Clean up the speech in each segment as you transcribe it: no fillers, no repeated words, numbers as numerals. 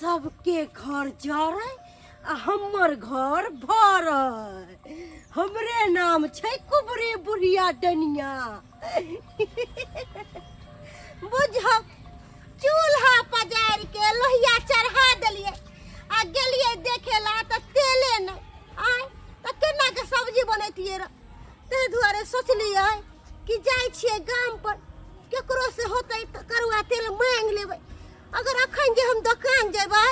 सबके घर जरे आ हमर घर भरे। हमरे नाम छै कुबरी बुढ़िया डनिया। बुझ चूल्हा पजारि के लोहिया चढ़ा देलिए आ गेलिए देखेला त तेले न आय त केना के सब्जी बनैतिए र। ते दुआरे सोचलिए कि जाय छिए गाम पर केकरो से होतै त करुआ तेल मांग लेबै। अगर अखन जे हम दुकान जेबै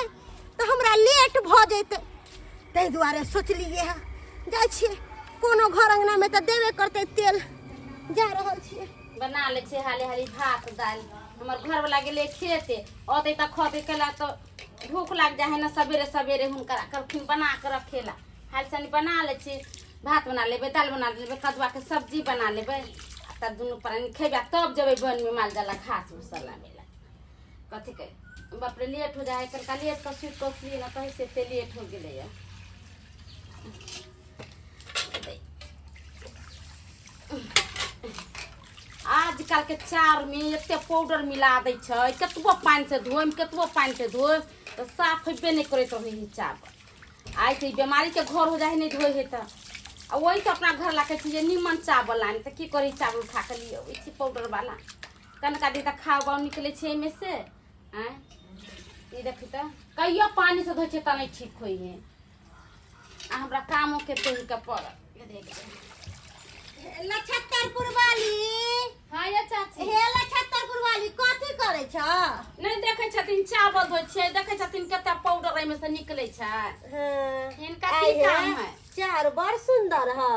त हमरा लेट भ जेतै। ते दुआरे सोचलिए जाय छिए कोनो घर अंगना में त देबे करतै तेल। जा रहल छिए बना ले छे हाली हाली भात दाल। हमर घर वाला गेले खेते ओते त खते केला तो भूख लाग जाए है ना। सवेरे सवेरे हुनकर कखिन बना के रखेला। हाल सनी बना ले छे भात बना लेबे दाल बना लेबे कदुआ के सब्जी बना लेबे त दुनु प्राणी खेबा तब जबे बन में माल जाला घास मसाला मिला कथि के बाप रे लेट हो जाए कल लेट का सुत कोसली ना कहि से ते लेट हो गेले या। आजकल के चार में एते पाउडर मिला दै छै केतबो पानी से धोइम केतबो पानी से धोइम तो साफ हेबे नहीं करैत रहे है चावल। आई से बीमारी के घर हो जाए नहीं धोए है त वही तो अपना घर ला के चीज निमन चावल आने त की करी चावल खा के लिए इसी पाउडर वाला कनका दी त खाओ निकले छे में से हैं। ई देखी त कहियो पानी से धोइ छे त नहीं ठीक होई है। आ हमरा कामो के तोहि के पड़ ये देख लछत्तरपुर वाली। हां ये चाची हे लछत्तरपुर वाली कथि करे छ? नहीं देखे छथिन चावल धोइ छे देखे छथिन केते पाउडर एमे से निकले छै। हां इनका की काम है? चार बड़ सुंदर है।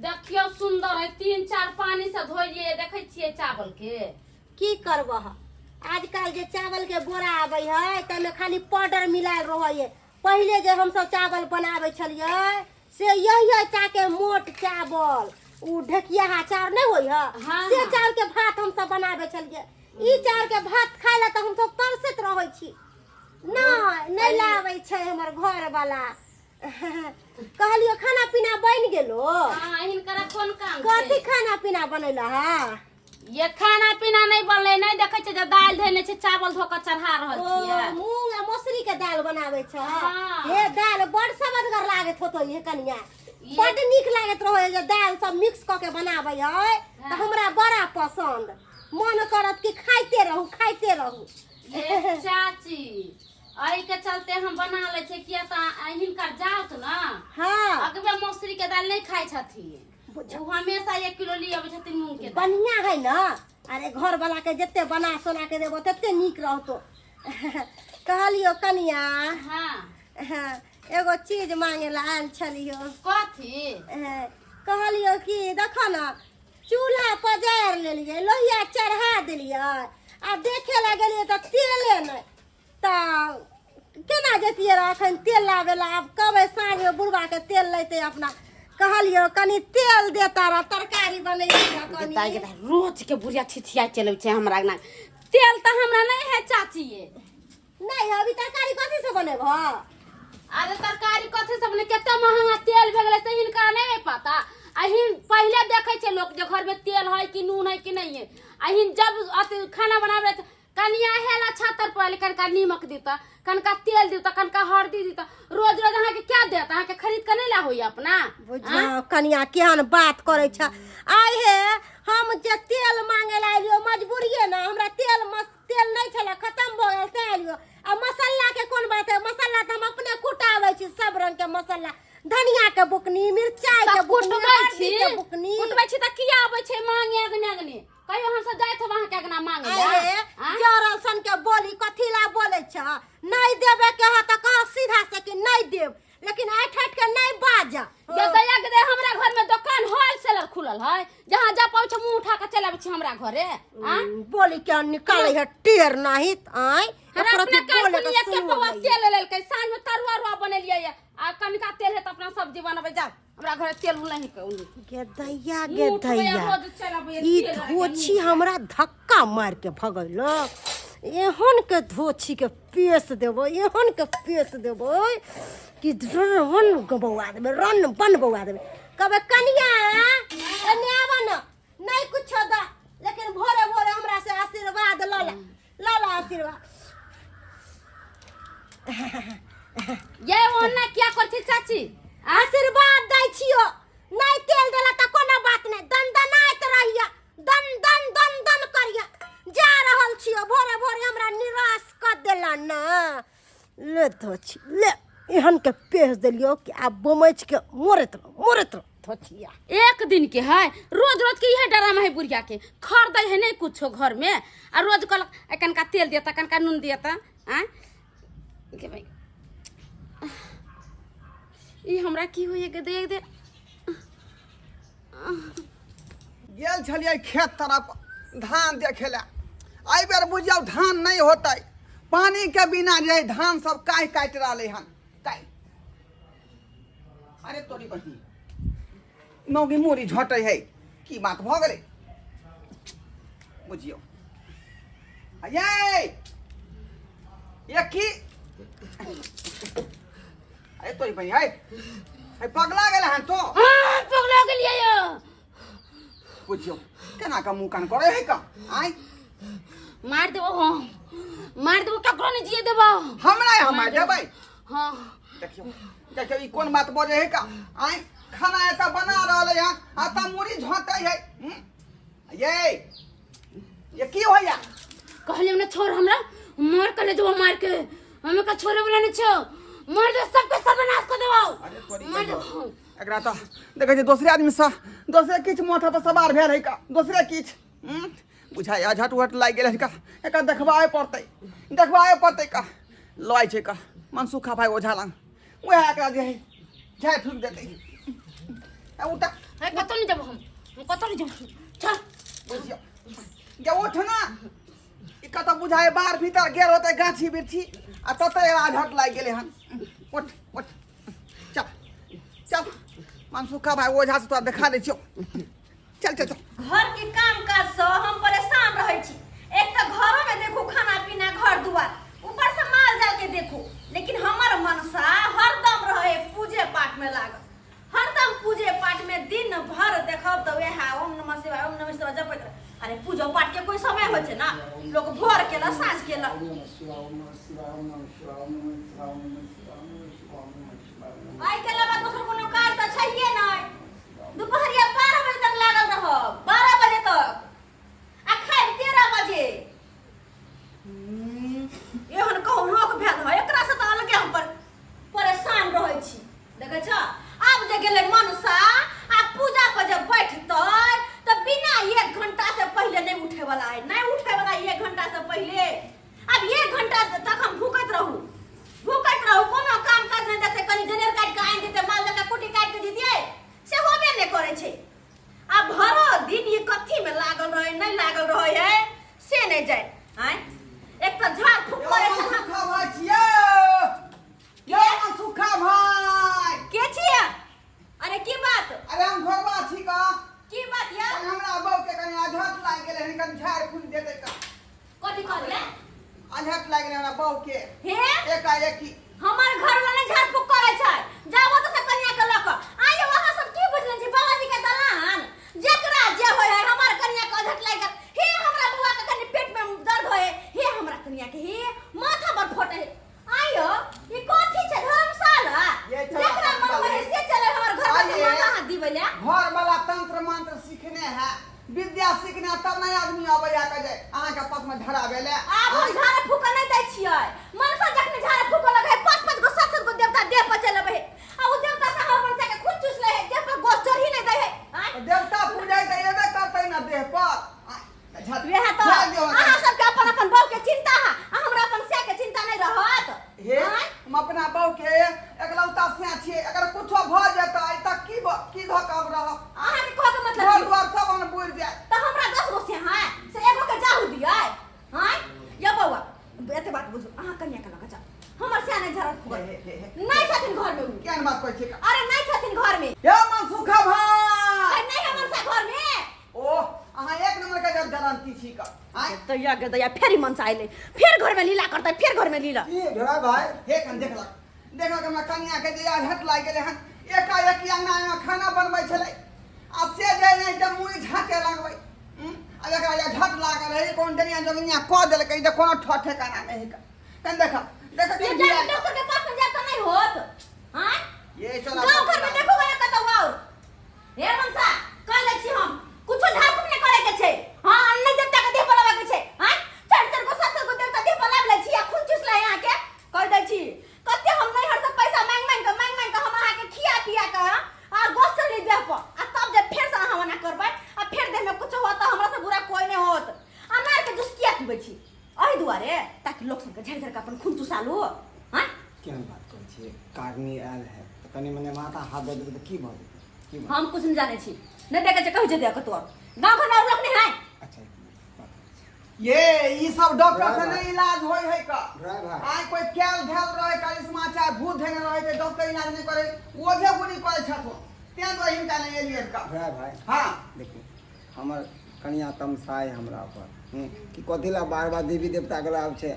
देखियो सुंदर है 3-4 पानी से धोइए देखे छिए चावल के की करबह आजकल जे चावल के बोरा आबै है तमे खाली पाउडर मिलाल रहै है। पहले जे हम सब चावल बनाबै छलिए से यही चाके मोट चावल उ ढकिया चाउर नहीं होई है। हाँ, से चाउर के भात हम सब बनाबै छलिए। ई चाउर के भात खाय ला त हम सब तरसत रहै छी। नहीं लाबै छै हमर घर वाला। कहलियो खाना पीना बन गेलो। हां इनकरा कोन काम कथि खाना पीना बनैला है? ये खाना पीना नहीं बनले नहीं देखे छे जे दाल धैले छे चावल धो के चढ़ा रहल छिए। मूंग आ मौसरी के दाल बनावे छ। हाँ। हे दाल बड़ सबदगर लागत होतो ये कनिया। बड़ नीक लागत रहे जे दाल सब मिक्स क के बनावे है त हमरा बड़ा पसंद। मन करत कि खाइते रहू। ये चाची आई के चलते हम बना ले छे किया त हिनकर जात ना। हां अगबे मौसरी के दाल नहीं खाइ छथिन। वो हमेशा 1 किलो लिए आबै छथिन मूंग के दाल। बढ़िया है ना। अरे घर वाला के जत्ते बना सोना के देबो तत्ते नीक रहतो। कहलियो कनिया हां एगो चीज मांगे ला आयल छलियो। कथि? कहलियो कि देखो ना चूल्हा पजार लेलिए लोहिया चढ़ा देलिए आ देखे ला गेलिए त तेले नहीं त केना जतिए अखन तेल लावेला। अब कबे साँझ में बुढ़वा के तेल लेते अपना। कहलियो कनी तेल देता रह तरकारी बनैया। रोज के बुढ़िया छिछिया चले छे हमरा ना तेल त हमरा नहीं है चाची ये। नहीं अभी तरकारी कथि से बनेब? अरे तरकारी कथि से बने केते महंगा तेल भे गेले से हिनका नहीं पता। अहिन पहले देखे छे लोग जे घर में तेल है कि नून है कि नहीं है। अहिन जब खाना बनावे कनिया हेला छातर पर कनका नीमक देता कनका तेल देता कनका हल्दी देता रोज रोज अहाँ के क्या देता अहाँ के खरीद के नहीं ला होई अपना। बुझा कनिया केहन बात करे छ। आइ हे हम जे तेल मांगे ला आइयो मजबूरीए ना हमरा तेल नहीं छला खत्म भ गेल त आइयो। आ मसाला के कोन बात है? मसाला त हम अपने कुटावे छी सब रंग के मसाला। धनिया के बुकनी मिर्चाई के बुकनी कुटबै छी त किया आबै छै मांगे अगने कहियो हम सब जाइत वहां के अगना मांगे ला। जरल सन के बोली कथि ला बोले छ? नहीं देबे के ह त कह सीधा से कि नहीं देब लेकिन ऐठ के नहीं बाजा। ये दया के दे हमरा घर में दुकान होलसेलर खुलल है जहां जा पाउ छ मुंह उठा के चलाबै छी हमरा घरे। बोली के निकाले है टेर नहीं आय अपने बोले के पवा तेल लेल के साँझ में तरुआ रुआ बनेलिए आ कनिका तेल है त अपना सब्जी बनबे जा हमरा घरे तेल नहीं के गे दैया ई धोछी हमरा धक्का मार के भगैलो। एहन के धोछी के पेस देबो कि रन बौआ देबे रन बन बौआ देबे। कबे कनिया एने आवा न नहीं कुछ द लेकिन भोरे भोरे हमरा से आशीर्वाद ल ला आशीर्वाद। ये ओना क्या कर छी चाची आशीर्वाद दै छियो नहीं तेल देला त कोनो बात नहीं दन दनाइत रहिया दन दन दन दन करिया जा रहल छियो भोरे भोरे हमरा निराश क देला न ले धोछि ले एहन के पेश देलियो कि अब बमच के मोरत धोछिया एक दिन के है रोज रोज के यह ड्रामा है बुढ़िया के खरीदै है नहीं कुछो घर में आ रोज कल कनका तेल देता कनका नून देता आ के भाई ई हमरा की होय के देख दे गेल छलिए खेत तरफ धान देखे ला आई बेर बुझियो धान नहीं होता पानी के बिना जे धान सब काट रहा हन काई अरे तोरी बही नौगी मोरी झटे है की बात भ गेले बुझियो ये की अरे तोरी बही है पगला गेले हन तो हां पगला गेलिए यो बुझियो केना का मुंह कान करे है का आई मार देबो ककरो नहीं जिए देबो हमरा मार देबै हां देखियो ई कोन बात बोले है का आई खाना एता बना रहले है आता मुरी झोंटे है ये की होया कहले न छोड़ हमरा मार के ले देबो मार के हमें का छोड़े वाला नहीं छो मार दे सबके सर्वनाश कर देबो अरे तोरी मार दे एकरा तो देखे जे दूसरे आदमी सा दूसरे किछ माथा पर सवार भेल है का दूसरे किछ बुझाया झट लाग गेल है का एका देखबाए पड़तै का लय छै का मनसुखा भाई ओझा लंग ओहे एकरा जे है झाइ फूक देतै आ उठा है कतो नहीं देबो हम कतो नहीं देबो चल बुझियो जे उठ ना ई कतो बुझाए बाहर भीतर गेल होतै गाछी बिरछी आ ततै झट लाग गेलै हन उठ चल मनसुखा भाई ओझा से तोरा देखा दै छियो चल घर के काम काज से हम परेशान रहे छी एक तो घरों में देखो खाना पीना घर दुआर ऊपर से माल जाल के देखो लेकिन हमर मनसा हरदम रहे पूजे पाठ में लागल हरदम पूजे पाठ में दिन भर देखब तो वह ओम नमः शिवाय जपत रहे। अरे पूजा पाठ के कोई समय होय छै ना लोग भोर केला साँझ केला आई के अलावा दोसर कोनो काज त छैहे नहीं दोपहरिया 12 बजे तक लागल रहब 12 बजे तक आ खाइब 13 बजे एहन कहू लोक भेल है एकरा से त अलगे हम परेशान रहै छी देखै छ आब जे गेलै मनसा आ पूजा पर जब बैठतै त बिना 1 घंटा से पहले नहीं उठे वाला है नहीं उठे वाला 1 घंटा से पहले अब 1 घंटा तक हम भूखत रहू कोनो काम काज नहीं देते कनी जनेर काट के आइन देते माल जका कुटी काट के दिए से होबे नहीं करे छै आ भरो दिन ये कथी में लागल रहे नहीं लागल रहे है से नहीं जाए हैं एक तो झाड़ फूक करे छै मनसुखा भाई छियै यो मनसुखा भाई के छियै अरे की बात अरे हम घरवा छी का की बात या हमरा बहू के कनी झट लाग गेलै हन कनी झाड़ फूक देतै का कथी कहले झट लाग गेलै हमरा बहू के हे एकाएक ही हमार घर वाला झाड़ फूक करे छै जाबो तो से कन्या के लक आइ वहां सब की बुझलन छै बाबाजी के दलान जेकरा जे होय है हमार कन्या के झट लाग गेल हे हमरा बुआ के कनी पेट में दर्द होय हे हमरा कन्या के हे माथा पर फटे आइयो ई कथी छै धर्मशाला जेकरा मन में से चले हमर घर में माथा हाथ दिबेले घर वाला तंत्र मंत्र सीखने है विद्या सीखने तब नहीं आदमी आबै आ के अहाँ के पास में धराबे ले आब हम झाड़ फूक नहीं दै छियै मनसा जखने झाड़ फूक लगे 5-5 गो 7-7 गो देवता देह पर चले बहे आ ओ देवता से हमर मनसा के खुद चूस ले है देह पर गोस चढ़ी नहीं दे है देवता पूजा त एबे करतै ना देह पर वेह तो अहाँ सब के अपन बहू के चिंता है आ हमरा अपन से के चिंता नहीं रहत हे हम अपना बहू के एकलौता से छियै अगर कुछो भ जेतै त की धकब रह अहाँ के कह के मतलब घर द्वार सब हम बुझ जाय त हमरा 10 गो से है से एगो के जाहु दियै हैं या बौआ एते बात बुझू अहाँ कन्या के लगा जा हमर से नहीं झरत फुगल नहीं छथिन घर में केहन बात कहै छै अरे नहीं छथिन घर में हे मनसुखा भाई नहीं हमर से घर में ओ अहाँ एक नंबर के जरंती छी का आय दैया के दैया फेर मनसा आइले फिर घर में लीला करते फिर घर में लीला की भेला भाई हे कन देखला के हमरा कन्या के जे झट लाग गेलै हन एकाएक अंगना में खाना बनबै छलै आ से जे नहीं त मुई झाके लगबै आ एकरा झट लागल है कोन डनिया जगनिया क देलकै जे कोनो ठठे काना नहीं का कन देखा देखो ये कहीं जाके गिरा डॉक्टर के पास में जाता नहीं होत हां ये चला गांव घर में देखो ना कत वाओ हे मनसा कह ले छी हम कुछ झाड़ नहीं करे के छै हां अन्य देवता के देह बनावे के छै हां चार को सात को देवता देह बनावे ले छी आ खून चूस ले यहां के कह दे छी कते हम नहीं हर से पैसा मांग मांग के हम अहाँ के खिया पिया के आ गोस्त ले दे पर आ तब जे फेर से अहाँ मना करबै आ फेर देह में कुछ होता हमरा से बुरा कोई नहीं होत अनार के जूस किया पीबै छी एहि दुआरे ताकि लोग सब के झड़ झड़ के अपन खून चुसालू हां केहन बात करै छियै कारनी आयल है तऽ कनी मने माथा हाथ दे देबै तऽ की भऽ जेतै की हम कुछ नहीं जाने छी नहीं देखे छै कहै छै दे कतो गांव घर में और लोग नहीं है अच्छा बात ये सब डॉक्टर से नहीं इलाज होय है का ड्राइव है आइ कोई कैल धैल रहे करिश्मा चाहे भूत धैल रहे ते डॉक्टर इलाज नहीं करे ओझे गुनी करे छथो ते तो हिनका नहीं एलिए का ड्राइव भाई हां देखिए हमर कनिया तमसाय हमरा पर कि कथी ला बार बार देवी देवता के लाभ छै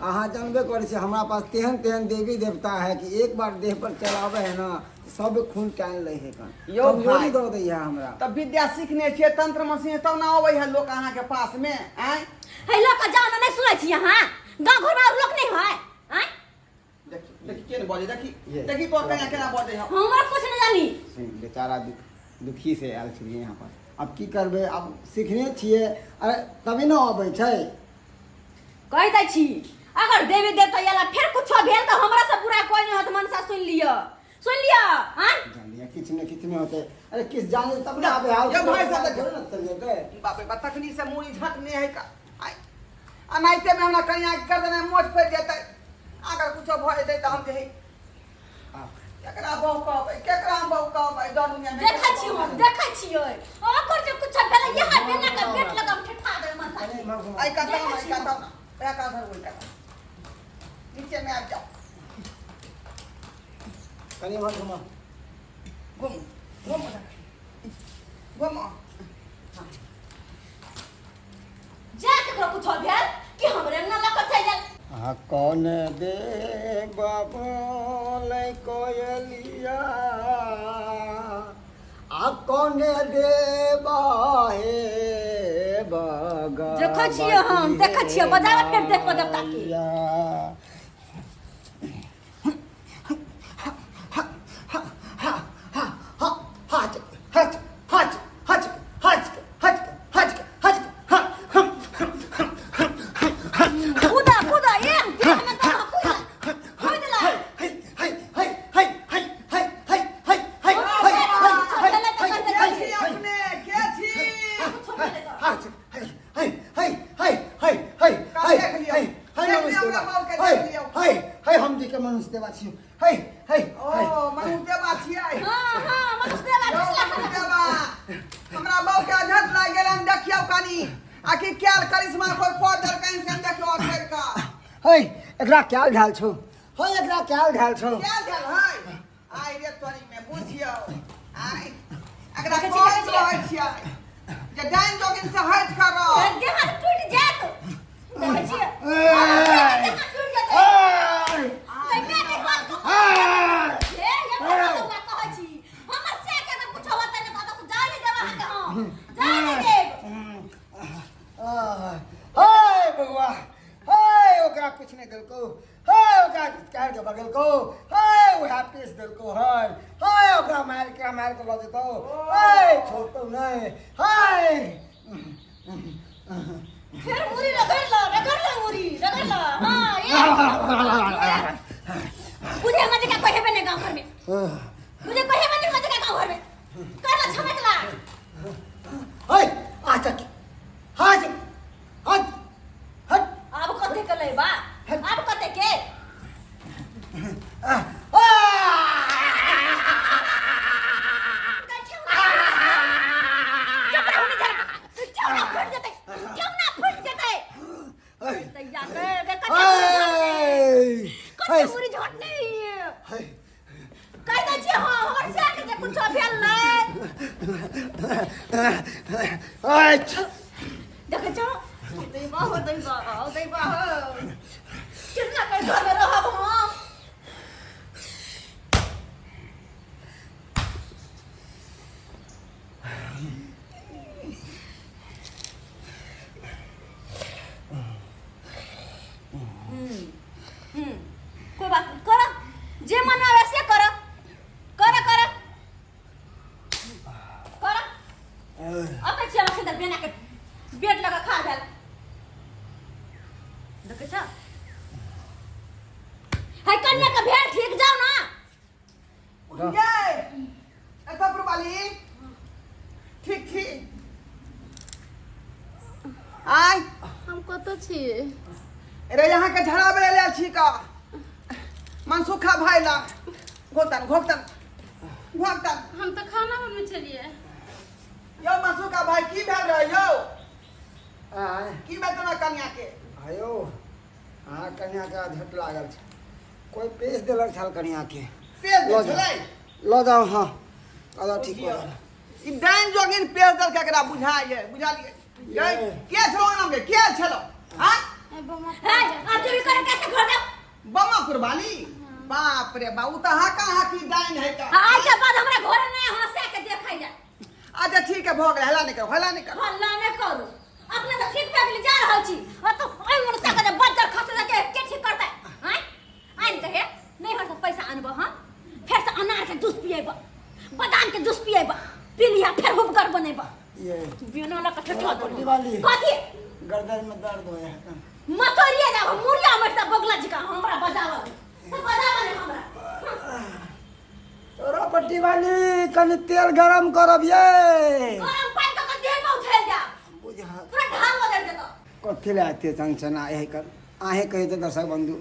अहाँ जानबे करै छी हमरा पास तेहन तेहन देवी देवता है कि एक बार देह पर चलावे है ना सब खून टान ले है कन यो भाई दो दैया हमरा तब विद्या सीखने छे तंत्र मशीन तब ना आवे है लोग अहाँ के पास में आय है लोग का जान नहीं सुनै छी यहां गांव घर में और लोग नहीं है हैं देखी देखी केन बोले देखी ये, देखी तो कन्या केना बोले है हमरा कुछ नहीं जानी बेचारा दुखी से आयल छलियै यहाँ पर अब की करबै अब सीखने छियै अरे तभी न अबै छै कह दै छी अगर देवी देवता याला फिर कुछ भेल तो हमरा से बुरा कोई नहीं होत मनसा सुन लियो हां जान लिया किछ न किछ नहीं होते अरे किस जाने तब ना आबे आओ ये भाई साहब थोड़े न चलिए गए बाप रे तखनी से मुड़ी झटने है का आय अनाइते में हमरा कन्या के कर देने मोच पे जेतै अगर कुछ भ जेतै त हम जे है केकरा बहु केकरा हम बहु कहबै दुनिया में देखै छी ओकर जे कुछ भेल यहां बिना के पेट लगम ठठा दे मनसा आई का तो या का धर वही का नीचे में आ जाओ कनी मत घुमा घूम जा के कुछ भेल कि हमरे न लक छै जा आ कौन दे बोले कोयलिया आ कौन दे बाहे बगा देखै छियै हम देखै छियै बजावे फिर देख देवता की मनुष्य देवा छियो है ओ मनुष्य देवा छियै हां मनुष्य देवा हमरा बहु के झट लाग गेल हम देखियौ कनी आखि क्या करिश्मा कोई पौधर कहीं से देखियौ फेर का है एकरा क्या ढाल छौ है एकरा क्या ढाल छौ क्या ढाल है आई रे तोरी में बुझियौ आई एकरा कोई रहै छियै जे डाइन जोगिन से हट कर देह टूट जात देखै छियै टूट जात कुछ नहीं दिलको हाय ओकरा कार के बगल को हाय वो हैप्पीस दिलको हाय हाय ओकरा मार के ल देतो हाय छोड़तो नहीं हाय फिर मुरी रगड़ ला मुरी हां ये मुझे मजे का कोई है बने गांव घर में मुझे कोई है बने मजे का गांव घर में करला छमकला हाय आजा की हाय हट हट अब कते के ले बा अब कते के देखे छौ दैबा हो कितना के घर में रहब हम बार भेल देखे छ है कन्या का भेल ठीक जाओ ना ये ऐसा वाली ठीक थी आय हम कत छिए अरे यहाँ के झड़ा बेले छी का मनसुखा भाईला घोटन घोटन घोटन हम तो खाना बनवे छलिए यो मनसुखा भाई की भेल रहे यो आय की भेल तना कन्या के आयो अहाँ कन्या के झट लागल छै कोई पेश देलक छल कन्या के पेज लो दे जाओ। छलै लो जाओ हाँ अदा ठीक हो ई डाइन जोगिन पेज दल केकरा बुझाइए बुझालिए ये के छलो नाम के छलो हां है अब देवी करे कैसे घर दे बम्मा कुर्बानी बाप रे बाऊ तो कहाँ की डाइन है का आज के बाद हमरा घर नहीं हंसे के देखाई जा अच्छा ठीक है भोग हला नहीं कर हल्ला नहीं करू अपने तो ठीक बैठ जा रहल छी और तो ओइ मुर्सा के बज्जर खसले के ठीक करतै हैं आइन कहे नहीं हर पैसा आनबो हम फिर से अनार के जूस पिएबो बादाम के जूस पिएबो पी लिया फिर हुबगर बनेबो ये बिना ला कठे ठोक दिवाली कथी गर्दन में दर्द हो है मतरिया जा मुरिया मरता बगला जी का हमरा बजावा तो बजावा नहीं हमरा तोरा पट्टी वाली कनी तेल गरम करब ये गरम पानी का देह में उठेल जा बुझा पूरा ढाल बदल दे तो कथी ले आते चंचन आहे कर आहे कहे थे दर्शक बंधु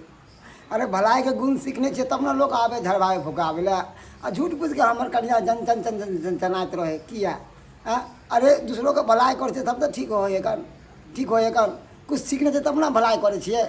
अरे भलाई के गुण सीखने छे तब ना लोग आवे झड़वावे फुकावे ले आ झूठ पूछ के हमर कन्या जन जन जन जन जनात रहे किया अरे दूसरों के भलाई करते तब तो ठीक हो ये कर कुछ सीखने छे तब ना भलाई करे छिए